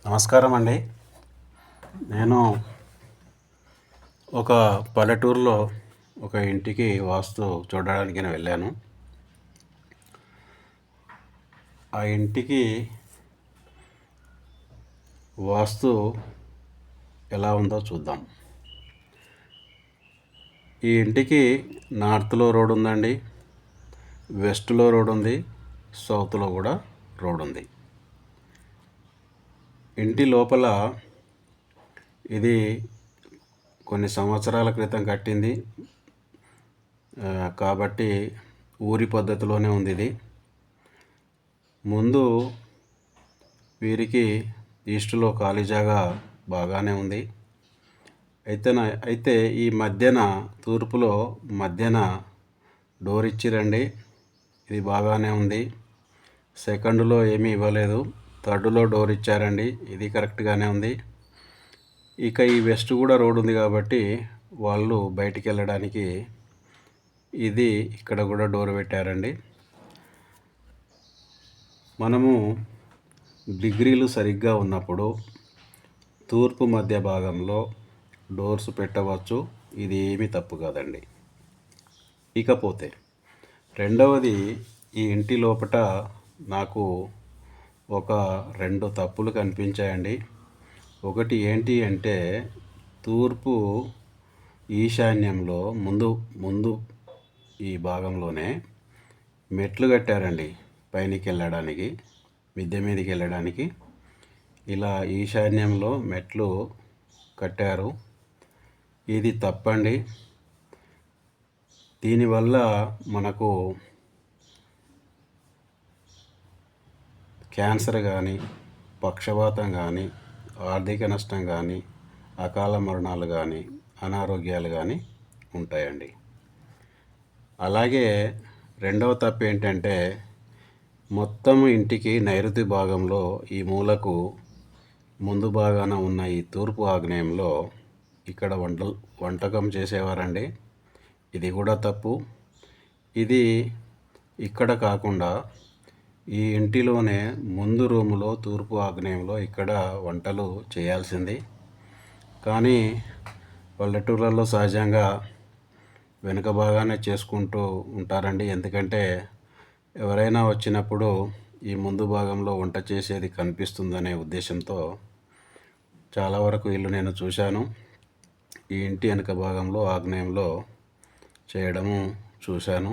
నమస్కారం అండి. నేను ఒక పల్లెటూరులో ఒక ఇంటికి వాస్తు చూడడానికి వెళ్ళాను. ఆ ఇంటికి వాస్తు ఎలా ఉందో చూద్దాం. ఈ ఇంటికి నార్త్లో రోడ్ ఉందండి, వెస్ట్లో రోడ్ ఉంది, సౌత్లో కూడా రోడ్ ఉంది. ఇంటి లోపల ఇది కొన్ని సంవత్సరాల క్రితం కట్టింది కాబట్టి ఊరి పద్ధతిలోనే ఉంది. ఇది ముందు వీరికి ఈస్టులో ఖాళీ జాగా బాగానే ఉంది. అయితే ఈ మధ్యన తూర్పులో మధ్యన డోర్ ఇచ్చిరండి, ఇది బాగానే ఉంది. సెకండ్లో ఏమీ ఇవ్వలేదు, థర్డ్లో డోర్ ఇచ్చారండి, ఇది కరెక్ట్గానే ఉంది. ఇక ఈ వెస్ట్ కూడా రోడ్ ఉంది కాబట్టి వాళ్ళు బయటికి వెళ్ళడానికి ఇది ఇక్కడ కూడా డోర్ పెట్టారండి. మనము డిగ్రీలు సరిగ్గా ఉన్నప్పుడు తూర్పు మధ్య భాగంలో డోర్స్ పెట్టవచ్చు, ఇది ఏమీ తప్పు కాదండి. ఇకపోతే రెండవది, ఈ ఇంటి లోపట నాకు ఒక 2 తప్పులు కనిపించాయండి. ఒకటి ఏంటి అంటే, తూర్పు ఈశాన్యంలో ముందు ఈ భాగంలోనే మెట్లు కట్టారండి పైనకి వెళ్ళడానికి, మిద్దె మీదకి వెళ్ళడానికి. ఇలా ఈశాన్యంలో మెట్లు కట్టారు, ఇది తప్పండి. దీనివల్ల మనకు క్యాన్సర్ కానీ, పక్షవాతం కానీ, ఆర్థిక నష్టం కానీ, అకాల మరణాలు కానీ, అనారోగ్యాలు కానీ ఉంటాయండి. అలాగే రెండవ తప్పు ఏంటంటే, మొత్తం ఇంటికి నైరుతి భాగంలో ఈ మూలకు ముందు భాగాన ఉన్న ఈ తూర్పు ఆగ్నేయంలో ఇక్కడ వంటకం చేసేవారండి, ఇది కూడా తప్పు. ఇది ఇక్కడ కాకుండా ఈ ఇంటిలోనే ముందు రూములో తూర్పు ఆగ్నేయంలో ఇక్కడ వంటలు చేయాల్సింది. కానీ పల్లెటూళ్ళలో సహజంగా వెనుక భాగానే చేసుకుంటూ ఉంటారండి. ఎందుకంటే ఎవరైనా వచ్చినప్పుడు ఈ ముందు భాగంలో వంట చేసేది కనిపిస్తుందనే ఉద్దేశంతో చాలా వరకు ఇల్లు నేను చూశాను. ఈ ఇంటి వెనుక భాగంలో ఆగ్నేయంలో చేయడము చూశాను.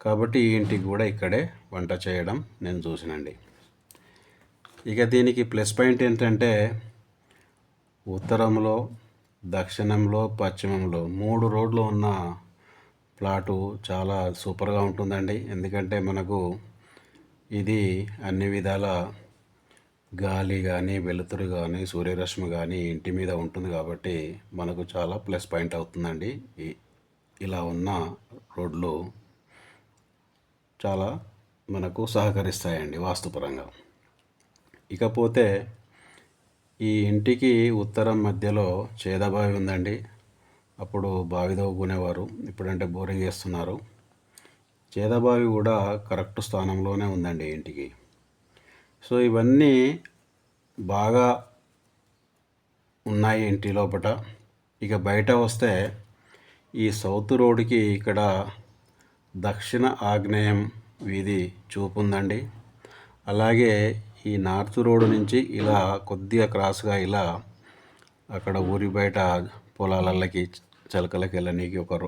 కాబట్టి ఈ ఇంటికి కూడా ఇక్కడే వంట చేయడం నేను చూసినండి. ఇక దీనికి ప్లస్ పాయింట్ ఏంటంటే, ఉత్తరంలో, దక్షిణంలో, పశ్చిమంలో 3 రోడ్లు ఉన్న ప్లాటు చాలా సూపర్గా ఉంటుందండి. ఎందుకంటే మనకు ఇది అన్ని విధాల గాలి కానీ, వెలుతురు కానీ, సూర్యరశ్మి కానీ ఇంటి మీద ఉంటుంది కాబట్టి మనకు చాలా ప్లస్ పాయింట్ అవుతుందండి. ఇలా ఉన్న రోడ్లు చాలా మనకు సహకరిస్తాయండి వాస్తుపరంగా. ఇకపోతే ఈ ఇంటికి ఉత్తరం మధ్యలో చేదబావి ఉందండి. అప్పుడు బావి తవ్వుకునేవారు, ఇప్పుడంటే బోరింగ్ వేస్తున్నారు. చేదబావి కూడా కరెక్ట్ స్థానంలోనే ఉందండి ఇంటికి. సో ఇవన్నీ బాగా ఉన్నాయి ఇంటి లోపల. ఇక బయట వస్తే ఈ సౌత్ రోడ్డుకి ఇక్కడ దక్షిణ ఆగ్నేయం వీధి చూపు ఉందండి. అలాగే ఈ నార్త్ రోడ్డు నుంచి ఇలా కొద్దిగా క్రాస్గా ఇలా అక్కడ ఊరి బయట పొలాలకి, చలకలకి వెళ్ళనీకి ఒక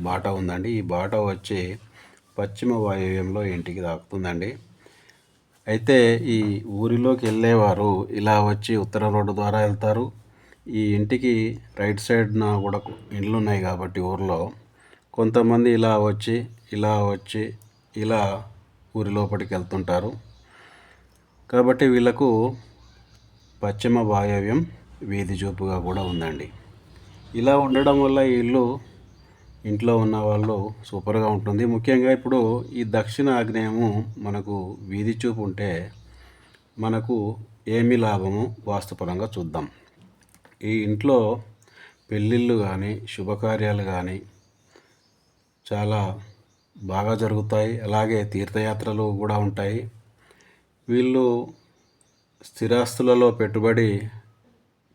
బాట ఉందండి. ఈ బాట వచ్చి పశ్చిమ వాయువ్యంలో ఇంటికి తాకుతుందండి. అయితే ఈ ఊరిలోకి వెళ్ళేవారు ఇలా వచ్చి ఉత్తర రోడ్డు ద్వారా వెళ్తారు. ఈ ఇంటికి రైట్ సైడ్న కూడా ఇండ్లు ఉన్నాయి కాబట్టి ఊరిలో కొంతమంది ఇలా వచ్చి ఇలా ఊరి లోపలికి వెళ్తుంటారు. కాబట్టి వీళ్ళకు పశ్చిమ వాయవ్యం వీధి చూపుగా కూడా ఉందండి. ఇలా ఉండడం వల్ల ఈ ఇంట్లో ఉన్న వాళ్ళు సూపర్గా ఉంటుంది. ముఖ్యంగా ఇప్పుడు ఈ దక్షిణ ఆగ్నేయము మనకు వీధి చూపు ఉంటే మనకు ఏమి లాభము వాస్తుపరంగా చూద్దాం. ఈ ఇంట్లో పెళ్ళిళ్ళు కానీ, శుభకార్యాలు కానీ చాలా బాగా జరుగుతాయి. అలాగే తీర్థయాత్రలు కూడా ఉంటాయి. వీళ్ళు స్థిరాస్తులలో పెట్టుబడి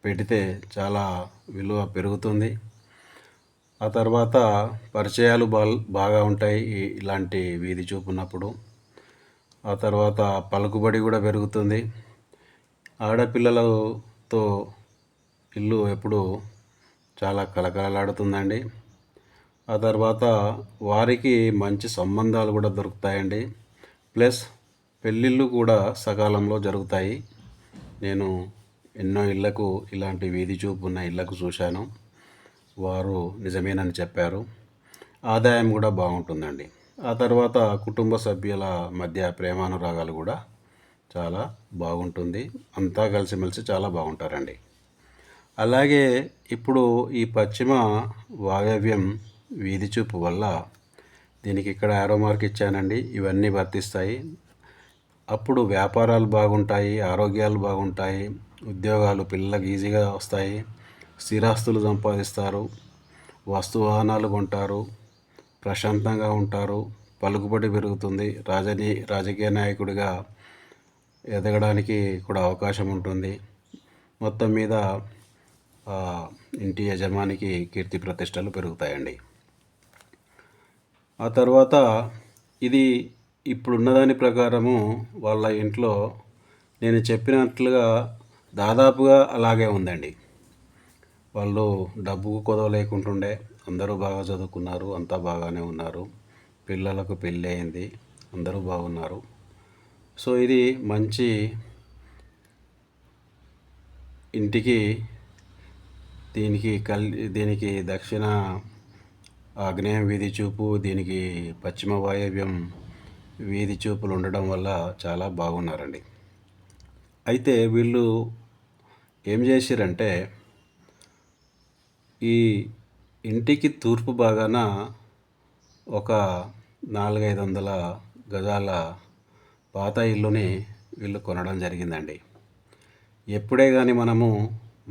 పెడితే చాలా విలువ పెరుగుతుంది. ఆ తర్వాత పరిచయాలు బాగా ఉంటాయి ఇలాంటి వీధి చూపు ఉన్నప్పుడు. ఆ తర్వాత పలుకుబడి కూడా పెరుగుతుంది. ఆడపిల్లలతో ఇల్లు ఎప్పుడు చాలా కలకలలాడుతుందండి. ఆ తర్వాత వారికి మంచి సంబంధాలు కూడా దొరుకుతాయండి. ప్లస్ పెళ్ళిళ్ళు కూడా సకాలంలో జరుగుతాయి. నేను ఎన్నో ఇళ్లకు ఇలాంటి వీధి చూపు ఉన్న ఇళ్లకు చూశాను. వారు నిజమేనని చెప్పారు. ఆదాయం కూడా బాగుంటుందండి. ఆ తర్వాత కుటుంబ సభ్యుల మధ్య ప్రేమానురాగాలు కూడా చాలా బాగుంటుంది. అంతా కలిసిమెలిసి చాలా బాగుంటారండి. అలాగే ఇప్పుడు ఈ పశ్చిమ వాయవ్యం వీధి చూపు వల్ల దీనికి ఇక్కడ యారో మార్క్ ఇచ్చానండి, ఇవన్నీ వర్తిస్తాయి. అప్పుడు వ్యాపారాలు బాగుంటాయి, ఆరోగ్యాలు బాగుంటాయి, ఉద్యోగాలు పిల్లలకు ఈజీగా వస్తాయి, స్థిరాస్తులు సంపాదిస్తారు, వస్తువాహనాలు కొంటారు, ప్రశాంతంగా ఉంటారు, పలుకుబడి పెరుగుతుంది, రాజకీయ నాయకుడిగా ఎదగడానికి కూడా అవకాశం ఉంటుంది. మొత్తం మీద ఇంటి యజమానికి కీర్తి ప్రతిష్టలు పెరుగుతాయండి. ఆ తర్వాత ఇది ఇప్పుడున్నదాని ప్రకారము వాళ్ళ ఇంట్లో నేను చెప్పినట్లుగా దాదాపుగా అలాగే ఉందండి. వాళ్ళు డబ్బుకు కొదవ లేకుంటుండే, అందరూ బాగా చదువుకున్నారు, అంతా బాగానే ఉన్నారు, పిల్లలకు పెళ్ళి అయింది, అందరూ బాగున్నారు. సో ఇది మంచి ఇంటికి దీనికి దక్షిణ ఆగ్నేయం వీధి చూపు, దీనికి పశ్చిమ వాయవ్యం వీధి చూపులు ఉండడం వల్ల చాలా బాగున్నారండి. అయితే వీళ్ళు ఏం చేసిరంటే ఈ ఇంటికి తూర్పు భాగాన ఒక 400-500 గజాల పాత ఇల్లుని వీళ్ళు కొనడం జరిగిందండి. ఎప్పుడే కానీ మనము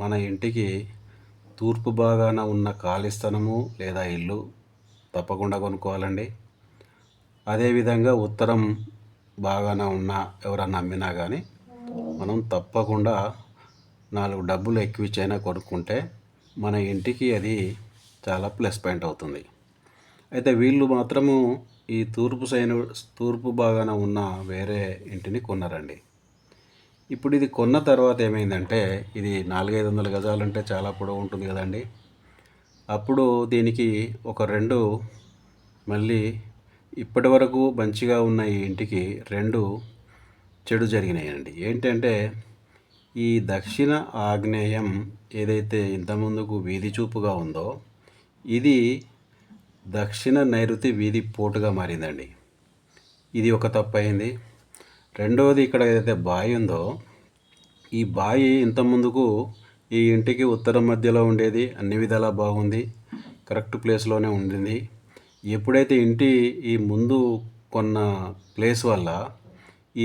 మన ఇంటికి తూర్పు భాగాన ఉన్న ఖాళీ స్థలము లేదా ఇల్లు తప్పకుండా కొనుక్కోవాలండి. అదేవిధంగా ఉత్తరం భాగాన ఉన్న ఎవరన్నా అమ్మినా కానీ మనం తప్పకుండా 4 డబ్బులు ఎక్కువ ఇచ్చైనా కొనుక్కుంటే మన ఇంటికి అది చాలా ప్లస్ పాయింట్ అవుతుంది. అయితే వీళ్ళు మాత్రము ఈ తూర్పు భాగాన ఉన్న వేరే ఇంటిని కొన్నారండి. ఇప్పుడు ఇది కొన్న తర్వాత ఏమైందంటే, ఇది 400-500 గజాలంటే చాలా పొడవు ఉంటుంది కదండి. అప్పుడు దీనికి ఒక 2 మళ్ళీ ఇప్పటి వరకు మంచిగా ఉన్న ఈ ఇంటికి 2 చెడు జరిగినాయండి. ఏంటంటే ఈ దక్షిణ ఆగ్నేయం ఏదైతే ఇంతకుముందుకు వీధి చూపుగా ఉందో ఇది దక్షిణ నైరుతి వీధి పోటుగా మారిందండి. ఇది ఒక తప్పు అయింది. రెండవది, ఇక్కడ ఏదైతే బావి ఉందో ఈ బావి ఇంతకుముందుకు ఈ ఇంటికి ఉత్తరం మధ్యలో ఉండేది, అన్ని విధాలా బాగుంది, కరెక్ట్ ప్లేస్లోనే ఉండింది. ఎప్పుడైతే ఇంటి ఈ ముందు కొన్న ప్లేస్ వల్ల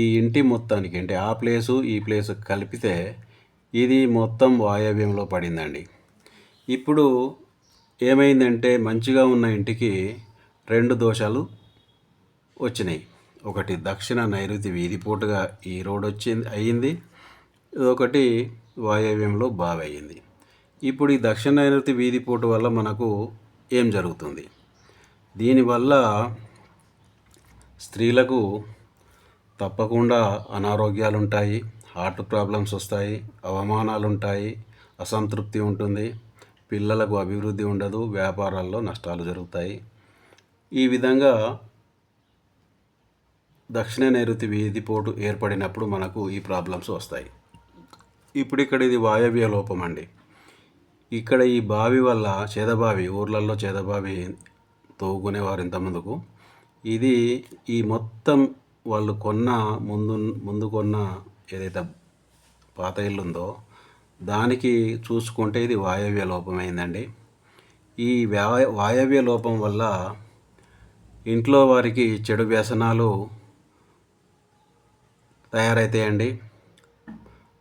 ఈ ఇంటి మొత్తానికి అంటే ఆ ప్లేసు ఈ ప్లేసు కలిపితే ఇది మొత్తం వాయవ్యంలో పడిందండి. ఇప్పుడు ఏమైందంటే మంచిగా ఉన్న ఇంటికి 2 దోషాలు వచ్చినాయి. ఒకటి దక్షిణ నైరుతి వీధిపోటుగా ఈ రోడ్ అయ్యింది, ఒకటి వాయవ్యంలో బావి అయ్యింది. ఇప్పుడు ఈ దక్షిణ నైరుతి వీధిపోటు వల్ల మనకు ఏం జరుగుతుంది? దీనివల్ల స్త్రీలకు తప్పకుండా అనారోగ్యాలు ఉంటాయి, హార్ట్ ప్రాబ్లమ్స్ వస్తాయి, అవమానాలు ఉంటాయి, అసంతృప్తి ఉంటుంది, పిల్లలకు అభివృద్ధి ఉండదు, వ్యాపారాల్లో నష్టాలు జరుగుతాయి. ఈ విధంగా దక్షిణ నైరుతి వీధిపోటు ఏర్పడినప్పుడు మనకు ఈ ప్రాబ్లమ్స్ వస్తాయి. ఇప్పుడు ఇక్కడ ఇది వాయవ్య లోపం అండి. ఇక్కడ ఈ బావి వల్ల చేదబావి, ఊర్లలో చేదబావి తవ్వుకునేవారు ఇంతకుముందుకు. ఇది ఈ మొత్తం వాళ్ళు ముందు కొన్న ఏదైతే పాత ఇల్లు ఉందో దానికి చూసుకుంటే ఇది వాయవ్య లోపమైందండి. ఈ వాయవ్య లోపం వల్ల ఇంట్లో వారికి చెడు వ్యసనాలు తయారైతాయండి.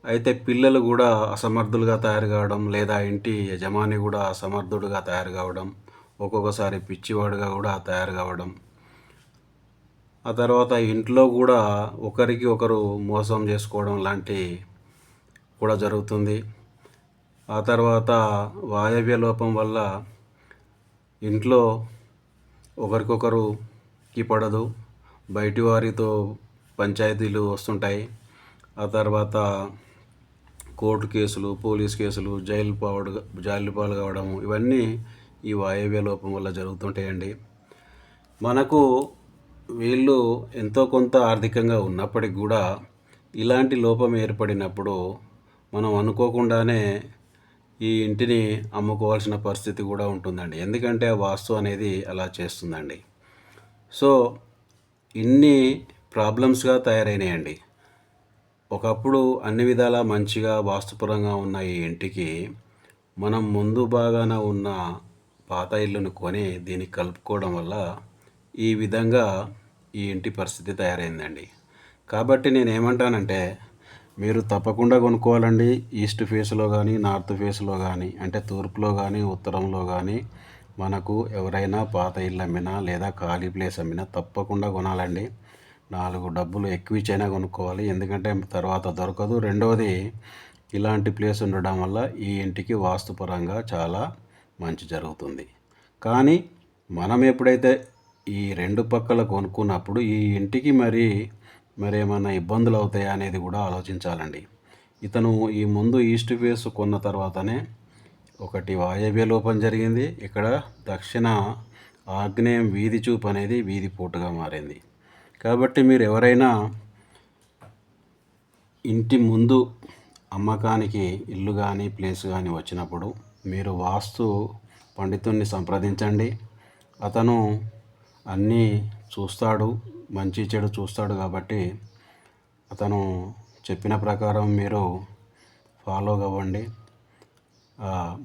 అయితే పిల్లలు కూడా అసమర్థులుగా తయారు కావడం, లేదా ఇంటి యజమాని కూడా అసమర్థుడుగా తయారు కావడం, ఒక్కొక్కసారి పిచ్చివాడుగా కూడా తయారు కావడం, ఆ తర్వాత ఇంట్లో కూడా ఒకరికి ఒకరు మోసం చేసుకోవడం లాంటి కూడా జరుగుతుంది. ఆ తర్వాత వాయవ్య లోపం వల్ల ఇంట్లో ఒకరికొకరుకి పడదు, బయటి వారితో పంచాయతీలు వస్తుంటాయి. ఆ తర్వాత కోర్టు కేసులు, పోలీస్ కేసులు, జైలు పాలు కావడం, ఇవన్నీ ఈ వాయవ్య లోపం వల్ల జరుగుతుంటాయండి. మనకు వీళ్ళు ఎంతో కొంత ఆర్థికంగా ఉన్నప్పటికి కూడా ఇలాంటి లోపం ఏర్పడినప్పుడు మనం అనుకోకుండానే ఈ ఇంటిని అమ్ముకోవాల్సిన పరిస్థితి కూడా ఉంటుందండి. ఎందుకంటే ఆ వాస్తు అనేది అలా చేస్తుందండి. సో ఇన్ని ప్రాబ్లమ్స్గా తయారైనాయండి. ఒకప్పుడు అన్ని విధాలా మంచిగా వాస్తుపరంగా ఉన్న ఈ ఇంటికి మనం ముందు భాగాన ఉన్న పాత ఇల్లును కొని దీనికి కలుపుకోవడం వల్ల ఈ విధంగా ఈ ఇంటి పరిస్థితి తయారైందండి. కాబట్టి నేనేమంటానంటే మీరు తప్పకుండా కొనుక్కోవాలండి. ఈస్ట్ ఫేస్లో కానీ, నార్త్ ఫేస్లో కానీ, అంటే తూర్పులో కానీ, ఉత్తరంలో కానీ మనకు ఎవరైనా పాత ఇల్లు అమ్మినా లేదా ఖాళీ ప్లేస్ అమ్మినా తప్పకుండా కొనాలండి. 4 డబ్బులు ఎక్కువ ఇచ్చైనా కొనుక్కోవాలి. ఎందుకంటే తర్వాత దొరకదు. రెండవది, ఇలాంటి ప్లేస్ ఉండడం వల్ల ఈ ఇంటికి వాస్తుపరంగా చాలా మంచి జరుగుతుంది. కానీ మనం ఎప్పుడైతే ఈ 2 పక్కల కొనుక్కున్నప్పుడు ఈ ఇంటికి మరేమన్నా ఇబ్బందులు అవుతాయా అనేది కూడా ఆలోచించాలండి. ఇతను ఈ ముందు ఈస్ట్ ఫేస్ కొన్న తర్వాతనే ఒకటి వాయవ్య లోపం జరిగింది. ఇక్కడ దక్షిణ ఆగ్నేయం వీధి చూపు అనేది వీధి పోటుగా మారింది. కాబట్టి మీరు ఎవరైనా ఇంటి ముందు అమ్మకానికి ఇల్లు కానీ ప్లేస్ కానీ వచ్చినప్పుడు మీరు వాస్తు పండితుడిని సంప్రదించండి. అతను అన్నీ చూస్తాడు, మంచి చెడు చూస్తాడు. కాబట్టి అతను చెప్పిన ప్రకారం మీరు ఫాలో అవ్వండి.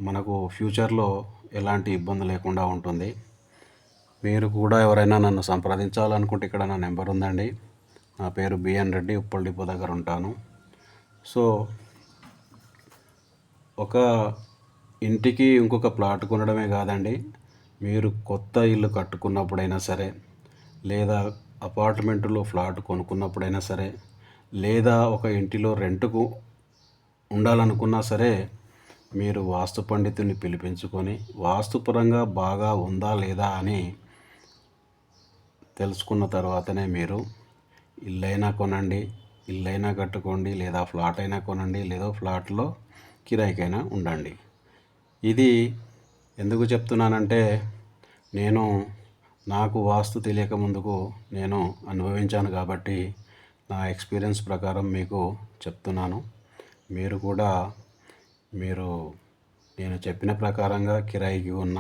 మనకు ఫ్యూచర్లో ఎలాంటి ఇబ్బంది లేకుండా ఉంటుంది. మీరు కూడా ఎవరైనా నన్ను సంప్రదించాలనుకుంటే ఇక్కడ నా నెంబర్ ఉందండి. నా పేరు బిఎన్ రెడ్డి, ఉప్పల్ డిపో దగ్గర ఉంటాను. సో ఒక ఇంటికి ఇంకొక ప్లాట్ కొనడమే కాదండి, మీరు కొత్త ఇల్లు కట్టుకున్నప్పుడైనా సరే, లేదా అపార్ట్మెంట్లో ఫ్లాట్ కొనుక్కున్నప్పుడైనా సరే, లేదా ఒక ఇంటిలో రెంట్కు ఉండాలనుకున్నా సరే, మీరు వాస్తు పండితుని పిలిపించుకొని వాస్తుపరంగా బాగా ఉందా లేదా అని తెలుసుకున్న తర్వాతనే మీరు ఇల్లైనా కొనండి, ఇల్లైనా కట్టుకోండి, లేదా ఫ్లాట్ అయినా కొనండి, లేదా ఫ్లాట్లో కిరాయికైనా ఉండండి. ఇది ఎందుకు చెప్తున్నానంటే నాకు వాస్తు తెలియక ముందుకు నేను అనుభవించాను కాబట్టి నా ఎక్స్పీరియన్స్ ప్రకారం మీకు చెప్తున్నాను. మీరు కూడా నేను చెప్పిన ప్రకారంగా కిరాయికి ఉన్న